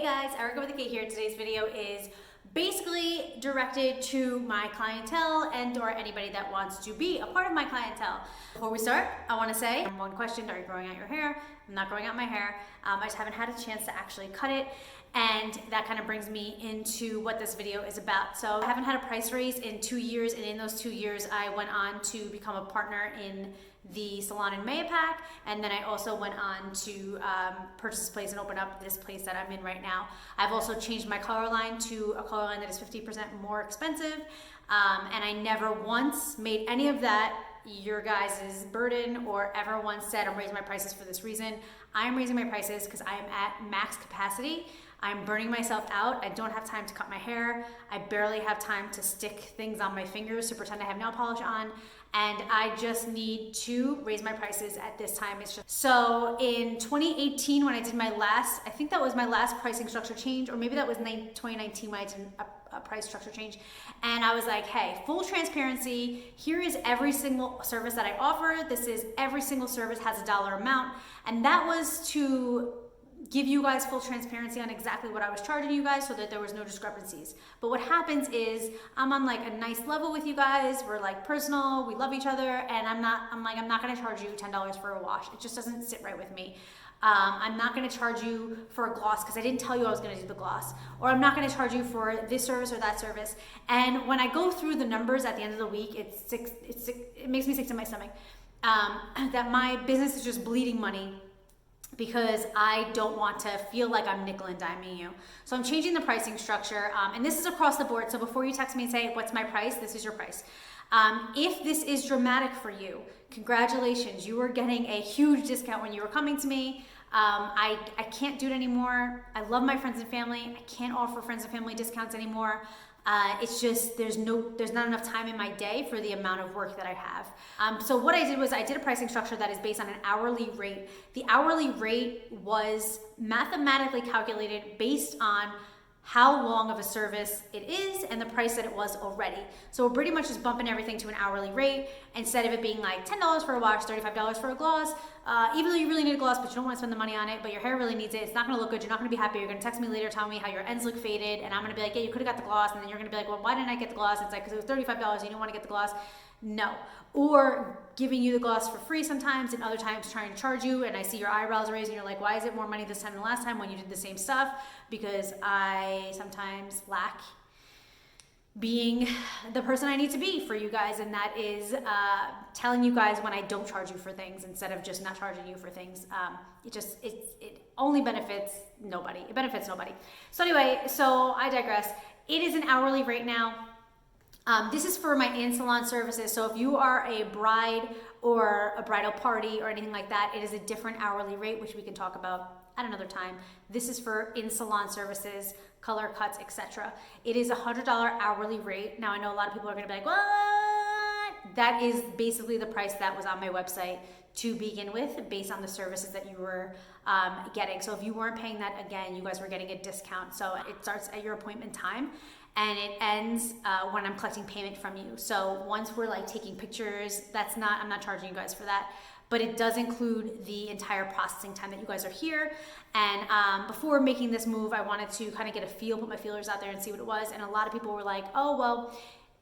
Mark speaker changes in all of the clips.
Speaker 1: Hey guys, Erica with the K here. Today's video is basically directed to my clientele and or anybody that wants to be a part of my clientele. Before we start, I want to say one question: are you growing out your hair? I'm not growing out my hair. I just haven't had a chance to actually cut it, and that kind of brings me into what this video is about. So I haven't had a price raise in 2 years, and in those 2 years I went on to become a partner in the Salon in Mayapack, and then I also went on to purchase this place and open up this place that I'm in right now. I've also changed my color line to a color line that is 50% more expensive, and I never once made any of that your guys' burden or ever once said I'm raising my prices for this reason. I'm raising my prices because I am at max capacity. I'm burning myself out. I don't have time to cut my hair. I barely have time to stick things on my fingers to pretend I have nail polish on. And I just need to raise my prices at this time. It's just so in 2018 when I did my last, I think that was my last pricing structure change, or maybe that was 2019 when I did a price structure change. And I was like, hey, full transparency, here is every single service that I offer. This is every single service has a dollar amount. And that was to give you guys full transparency on exactly what I was charging you guys so that there was no discrepancies. But what happens is I'm on like a nice level with you guys. We're like personal, we love each other, and I'm not gonna charge you $10 for a wash. It just doesn't sit right with me. I'm not gonna charge you for a gloss because I didn't tell you I was gonna do the gloss, or I'm not gonna charge you for this service or that service. And when I go through the numbers at the end of the week, it makes me sick to my stomach that my business is just bleeding money, because I don't want to feel like I'm nickel and diming you. So I'm changing the pricing structure, and this is across the board. So before you text me and say, what's my price? This is your price. If this is dramatic for you, congratulations, you are getting a huge discount when you were coming to me. I can't do it anymore. I love my friends and family. I can't offer friends and family discounts anymore. It's just, there's not enough time in my day for the amount of work that I have. So what I did was I did a pricing structure that is based on an hourly rate. The hourly rate was mathematically calculated based on how long of a service it is and the price that it was already. So we're pretty much just bumping everything to an hourly rate instead of it being like $10 for a wash, $35 for a gloss. Even though you really need a gloss, but you don't want to spend the money on it, but your hair really needs it, it's not going to look good, you're not going to be happy, you're going to text me later telling me how your ends look faded, and I'm going to be like, yeah, you could have got the gloss, and then you're going to be like, well, why didn't I get the gloss? It's like, because it was $35 and you didn't want to get the gloss. No. Or giving you the gloss for free sometimes, and other times trying to charge you, and I see your eyebrows raised and you're like, why is it more money this time than last time when you did the same stuff? Because I sometimes lack being the person I need to be for you guys, and that is telling you guys when I don't charge you for things instead of just not charging you for things. It only benefits nobody. It benefits nobody. So anyway, so I digress. It is an hourly rate now. This is for my in-salon services. So if you are a bride or a bridal party or anything like that, it is a different hourly rate, which we can talk about at another time. This is for in-salon services, color cuts, etc. It is a $100 hourly rate. Now I know a lot of people are gonna be like, what? That is basically the price that was on my website to begin with, based on the services that you were getting. So if you weren't paying that, again, you guys were getting a discount. So it starts at your appointment time, and it ends when I'm collecting payment from you. So once we're like taking pictures, I'm not charging you guys for that, but it does include the entire processing time that you guys are here. And before making this move, I wanted to kind of get a feel, put my feelers out there and see what it was. And a lot of people were like, oh, well,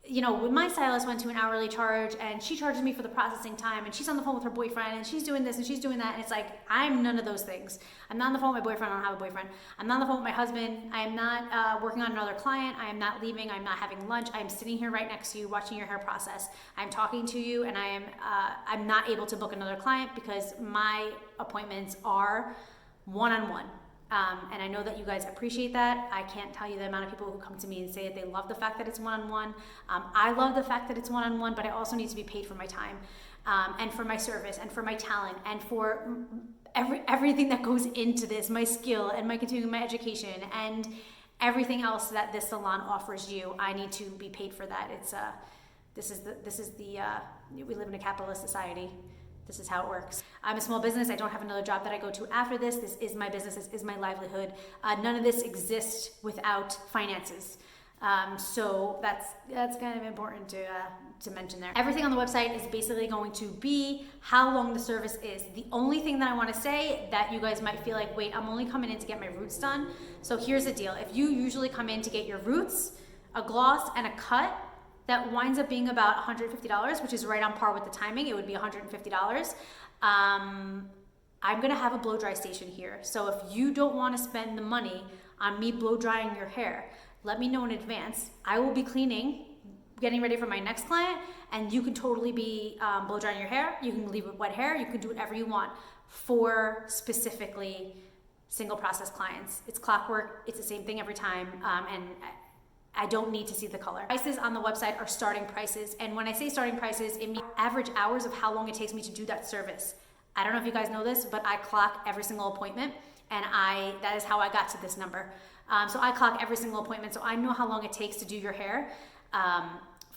Speaker 1: you know, when my stylist went to an hourly charge and she charges me for the processing time, and she's on the phone with her boyfriend and she's doing this and she's doing that, and it's like, I'm none of those things. I'm not on the phone with my boyfriend. I don't have a boyfriend. I'm not on the phone with my husband. I am not working on another client. I am not leaving. I'm not having lunch. I'm sitting here right next to you watching your hair process. I'm talking to you, and I'm not able to book another client because my appointments are one-on-one. And I know that you guys appreciate that. I can't tell you the amount of people who come to me and say that they love the fact that it's one-on-one. I love the fact that it's one-on-one, but I also need to be paid for my time, and for my service, and for my talent, and for everything that goes into this, my skill and my continuing my education and everything else that this salon offers you. I need to be paid for that. We live in a capitalist society. This is how it works. I'm a small business. I don't have another job that I go to after this. This is my business. This is my livelihood. None of this exists without finances. So that's kind of important to mention there. Everything on the website is basically going to be how long the service is. The only thing that I want to say that you guys might feel like, wait, I'm only coming in to get my roots done. So here's the deal. If you usually come in to get your roots, a gloss, and a cut, that winds up being about $150, which is right on par with the timing. It would be $150. I'm gonna have a blow dry station here. So if you don't want to spend the money on me blow drying your hair, let me know in advance. I will be cleaning, getting ready for my next client, and you can totally be blow drying your hair. You can leave it wet hair. You can do whatever you want for specifically single process clients. It's clockwork. It's the same thing every time, and I don't need to see the color. Prices on the website are starting prices, and when I say starting prices, it means average hours of how long it takes me to do that service. I don't know if you guys know this, but I clock every single appointment, and that is how I got to this number. So I clock every single appointment, so I know how long it takes to do your hair.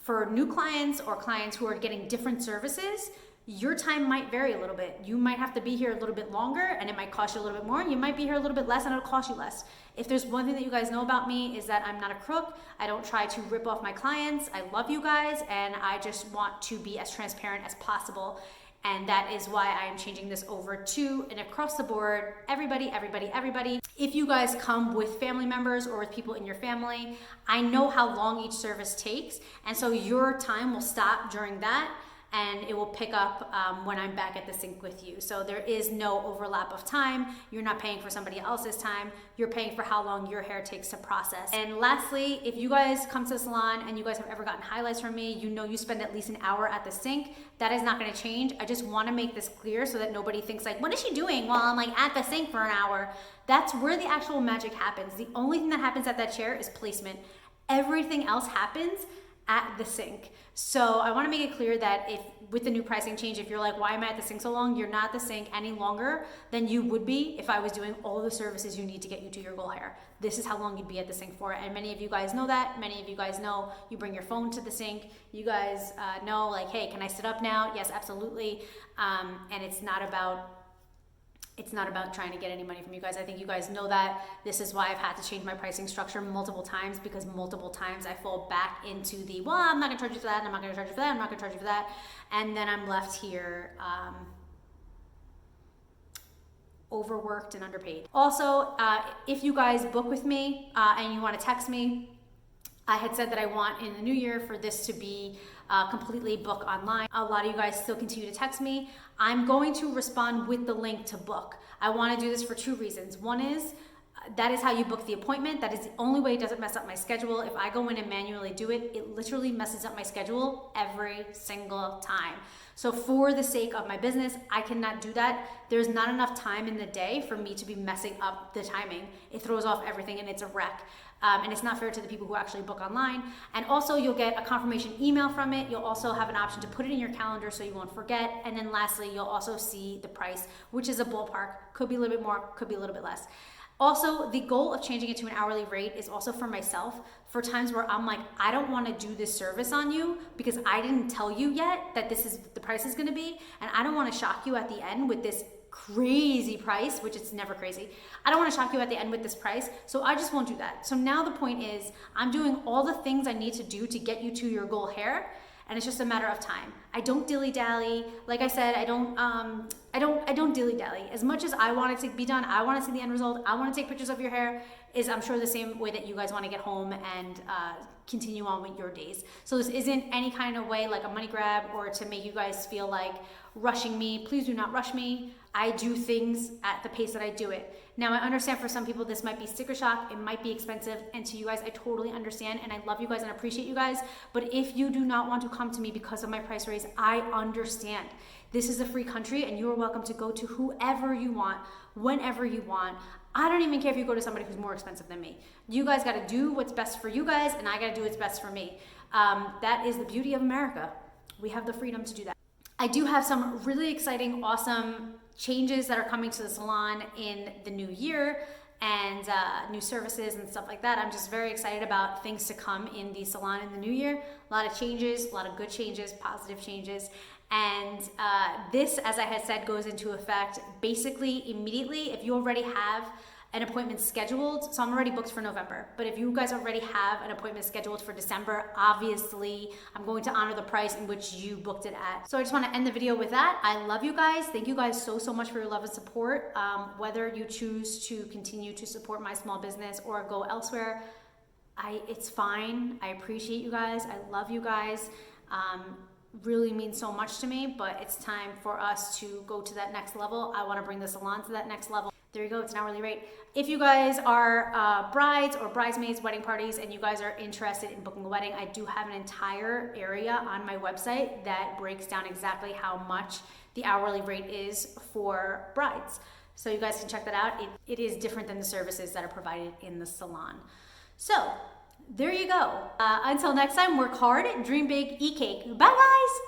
Speaker 1: For new clients or clients who are getting different services, your time might vary a little bit. You might have to be here a little bit longer and it might cost you a little bit more. You might be here a little bit less and it'll cost you less. If there's one thing that you guys know about me is that I'm not a crook. I don't try to rip off my clients. I love you guys and I just want to be as transparent as possible. And that is why I am changing this over to an across the board, everybody. If you guys come with family members or with people in your family, I know how long each service takes. And so your time will stop during that and it will pick up when I'm back at the sink with you. So there is no overlap of time. You're not paying for somebody else's time. You're paying for how long your hair takes to process. And lastly, if you guys come to the salon and you guys have ever gotten highlights from me, you know you spend at least an hour at the sink. That is not gonna change. I just wanna make this clear so that nobody thinks like, what is she doing while I'm like at the sink for an hour? That's where the actual magic happens. The only thing that happens at that chair is placement. Everything else happens at the sink. So I want to make it clear that if with the new pricing change, if you're like, why am I at the sink so long? You're not at the sink any longer than you would be if I was doing all the services you need to get you to your goal hair. This is how long you'd be at the sink for. And many of you guys know that. Many of you guys know you bring your phone to the sink. You guys know like, hey, can I sit up now? Yes, absolutely. And it's not about trying to get any money from you guys. I think you guys know that. This is why I've had to change my pricing structure multiple times because multiple times I fall back into the, well, I'm not gonna charge you for that, and I'm not gonna charge you for that, I'm not gonna charge you for that. And then I'm left here overworked and underpaid. Also, if you guys book with me and you wanna text me, I had said that I want in the new year for this to be completely book online. A lot of you guys still continue to text me. I'm going to respond with the link to book. I want to do this for two reasons. One is that is how you book the appointment. That is the only way it doesn't mess up my schedule. If I go in and manually do it, it literally messes up my schedule every single time. So for the sake of my business, I cannot do that. There's not enough time in the day for me to be messing up the timing. It throws off everything and it's a wreck. And it's not fair to the people who actually book online. And also you'll get a confirmation email from it. You'll also have an option to put it in your calendar so you won't forget. And then lastly, you'll also see the price, which is a ballpark. Could be a little bit more, could be a little bit less. Also, the goal of changing it to an hourly rate is also for myself, for times where I'm like, I don't want to do this service on you because I didn't tell you yet that this is the price is going to be, and I don't want to shock you at the end with this crazy price, which it's never crazy. I don't want to shock you at the end with this price, so I just won't do that. So now the point is, I'm doing all the things I need to do to get you to your goal hair, and it's just a matter of time. I don't dilly-dally. Like I said, I don't dilly-dally. As much as I want it to be done, I want to see the end result, I want to take pictures of your hair, is I'm sure the same way that you guys want to get home and continue on with your days. So this isn't any kind of way like a money grab or to make you guys feel like rushing me. Please do not rush me. I do things at the pace that I do it. Now I understand for some people this might be sticker shock, it might be expensive, and to you guys I totally understand and I love you guys and appreciate you guys, but if you do not want to come to me because of my price raise, I understand. This is a free country and you are welcome to go to whoever you want, whenever you want. I don't even care if you go to somebody who's more expensive than me. You guys gotta do what's best for you guys and I gotta do what's best for me. That is the beauty of America. We have the freedom to do that. I do have some really exciting, awesome changes that are coming to the salon in the new year and new services and stuff like that. I'm just very excited about things to come in the salon in the new year. A lot of changes, a lot of good changes, positive changes. And this, as I had said, goes into effect basically immediately. If you already have an appointment scheduled. So I'm already booked for November. But if you guys already have an appointment scheduled for December, obviously I'm going to honor the price in which you booked it at. So I just want to end the video with that. I love you guys. Thank you guys so, so much for your love and support. Whether you choose to continue to support my small business or go elsewhere, it's fine. I appreciate you guys. I love you guys. Really means so much to me, but it's time for us to go to that next level. I want to bring the salon to that next level. There you go, it's an hourly rate. If you guys are brides or bridesmaids, wedding parties, and you guys are interested in booking a wedding, I do have an entire area on my website that breaks down exactly how much the hourly rate is for brides. So you guys can check that out. It is different than the services that are provided in the salon. So there you go. Until next time, work hard, dream big, eat cake. Bye guys.